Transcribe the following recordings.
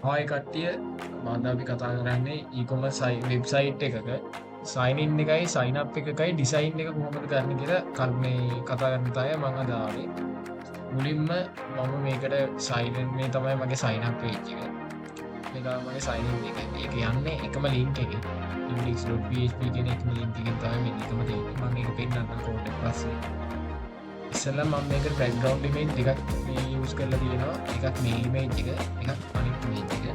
ආය කට්ටිය මම අපි කතා කරන්නේ e-commerce වෙබ්සයිට් එකක sign in එකයි sign up එකකයි ඩිසයින් එක කොහොමද කරන්න කියලා කන්නේ කතා කරන්න තමයි මම අද ආවේ. මුලින්ම මම මේකට sign in මේ තමයි මගේ sign up page එක. මේක තමයි මගේ sign in එක. ඒක යන්නේ එකම link එකේ. index.php කියන එකම link එකෙන් තමයි මේ එකම තියෙන්නේ. මම මේක පෙන්නන්නම් code එක පස්සේ. ඉස්සෙල්ලා මම මේකට background image දෙකක් මේ use කරලා තියෙනවා. එකක් mail image එක, එකක් අනිත් image එක.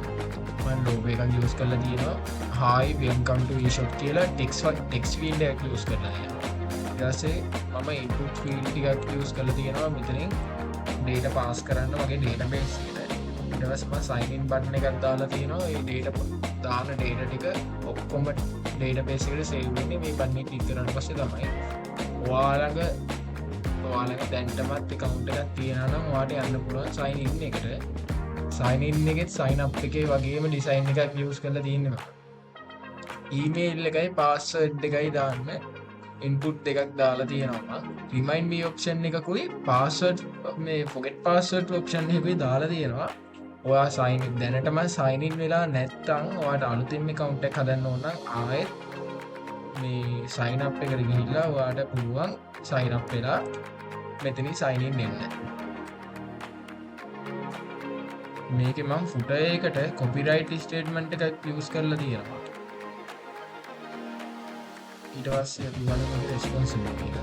මම logo එකක් use කරලා තියෙනවා. hi welcome to eShop කියලා text field එකක් use කරලා තියෙනවා. ඊට පස්සේ මම input field ටිකක් use කරලා තියෙනවා මෙතනින් data pass කරන්න මගේ database එකට. ඊට පස්සේ මම sign in button එකක් දාලා තියෙනවා. ඒ data දාන data ටික ඔක්කොම database එකට save වෙන්නේ මේ button එක click කරාට පස්සේ තමයි. ඔයාලගේ දැන්ටමත් account එකක් තියෙනවා නම් ඔයාලට යන්න පුළුවන් sign in එකට. sign in එකෙත් sign up එකේ වගේම design එකක් use කරලා තියෙනවා. email එකයි password එකයි දාන්න input දෙකක් දාලා තියෙනවා. remind me option එකකුයි password මේ forget password option එකකුයි දාලා තියෙනවා. ඔයා දැනටම sign in වෙලා නැත්නම් ඔයාට අලුතින් account එකක් හදන්න ඕන නම් ආයෙත් මේ sign up එකට ගිහිල්ලා ඔයාට පුළුවන් sign up වෙලා මෙතනින් sign in වෙන්න. මේකේ මම footer එකට copyright statement එකක් use කරලා තියෙනවා. ඊට පස්සේ අපි බලමු මේක responsive එක.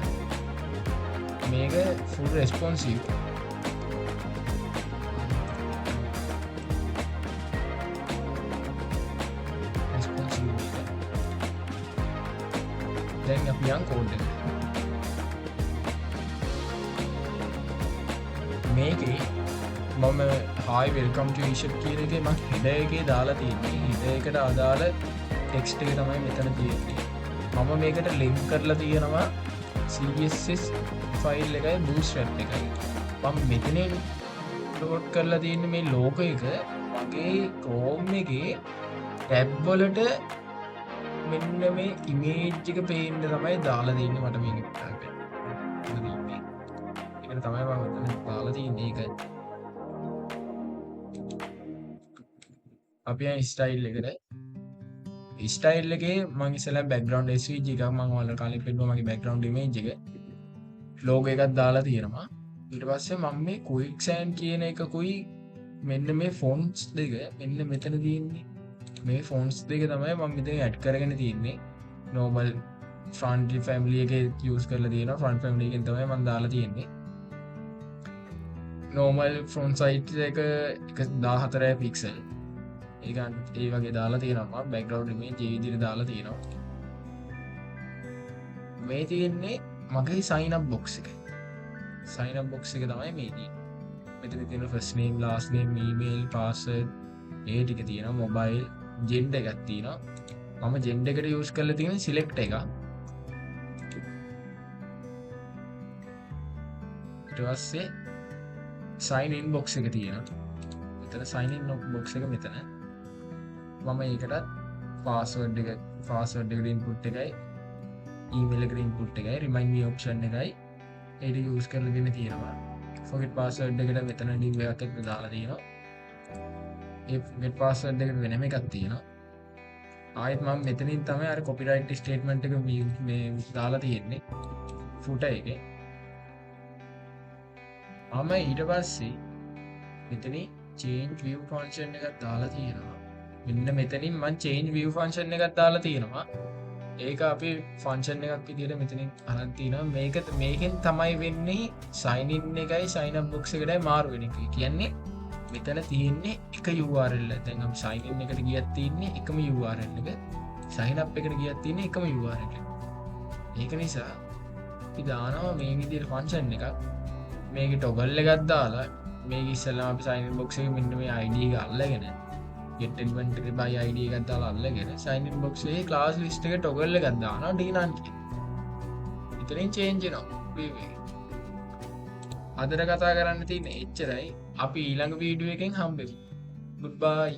මේක full responsive. දැන් අපි යන් කෝඩ් එකට. මේකේ මම hi welcome to eShop කියන එකේ මම header එකේ දාලා තියෙන්නේ. header එකට අදාළ text එක තමයි මෙතන තියෙන්නේ. මම මේකට link කරලා තියෙනවා CSS file එකයි bootstrap එකයි. මම මෙතනින් load කරලා තියෙන්නේ මේ logo එක මගේ Chrome එකේ tab වලට මෙන්න මේ image එක පේන්න තමයි දාලා තියෙන්නේ මට මේක විතරක්. ඒකට තමයි මම මෙතන දාලා තියෙන්නේ ඒක. අපි යන style එකට. style එකේ මම ඉස්සෙල්ලා background svg එකක් මම ඔයාලට කලින් පෙන්නනවා මගේ background image එක. logo එකක් දාලා තියෙනවා. ඊට පස්සේ මම මේ quicksand කියන එකකුයි මෙන්න මේ fonts දෙක මෙන්න මෙතන තියෙන්නේ. මේ fonts දෙක තමයි මම මෙතන add කරගෙන තියෙන්නේ. normal front family එකේ use කරලා තියෙනවා. front family එකෙන් තමයි මම දාලා තියෙන්නේ. normal front size එක 14 pixel. ඒක ඒ වගේ දාලා තියෙනවා. background image ඒ විදිහට දාලා තියෙනවා. මේ තියෙන්නේ මගේ sign up box එක. sign up box එක තමයි මේ තියෙන්නේ. මෙතන තියෙන first name, last name, email, password ඒ ටික තියෙනවා. mobile, gender එකක් තියෙනවා. මම gender එකට use කරලා තියෙන select එක. ඊට පස්සේ sign in box එක තියෙනවා. මෙතන sign in box එක මෙතන. මම ඒකට password එකට input එකයි email එකට input එකයි remind me option එකයි ඒක use කරලා දෙන්න තියෙනවා. forget password එකට මෙතන div එකක් දාලා තියෙනවා. ඒ forget password එකට වෙනම එකක් තියෙනවා. ආයෙත් මම මෙතනින් තමයි අර copyright statement එක මේ දාලා තියෙන්නේ footer එකේ. මම ඊට පස්සේ මෙතනින් change view function එකක් දාලා තියෙනවා. මෙන්න මෙතනින් මම change view function එකක් දාලා තියෙනවා. ඒක අපි function එකක් විදිහට මෙතනින් අරන් තිනවා. මේකෙන් තමයි වෙන්නේ sign in එකයි sign up box එකටයි මාරු වෙන එක. කියන්නේ මෙතන තියෙන්නේ එක URL එක. දැන් අපි sign in එකට ගියත් තියෙන්නේ එකම URL එක. sign up එකට ගියත් තියෙන්නේ එකම URL එක. ඒක නිසා අපි දානවා මේ විදිහට function එකක්. මේකේ toggle එකක් දාලා මේක ඉස්සෙල්ලාම අපි sign in box එකේ මෙන්න මේ ID එක අල්ලගෙන get inventory by ID එකක් දාලා අල්ලගෙන sign in box එකේ class list එකේ toggle එකක් දානවා D9 ට. ඉතින් change වෙනවා view එක. අදට කතා කරන්න තියෙන්නේ එච්චරයි. අපි ඊළඟ වීඩියෝ එකෙන් හම්බෙමු. goodbye.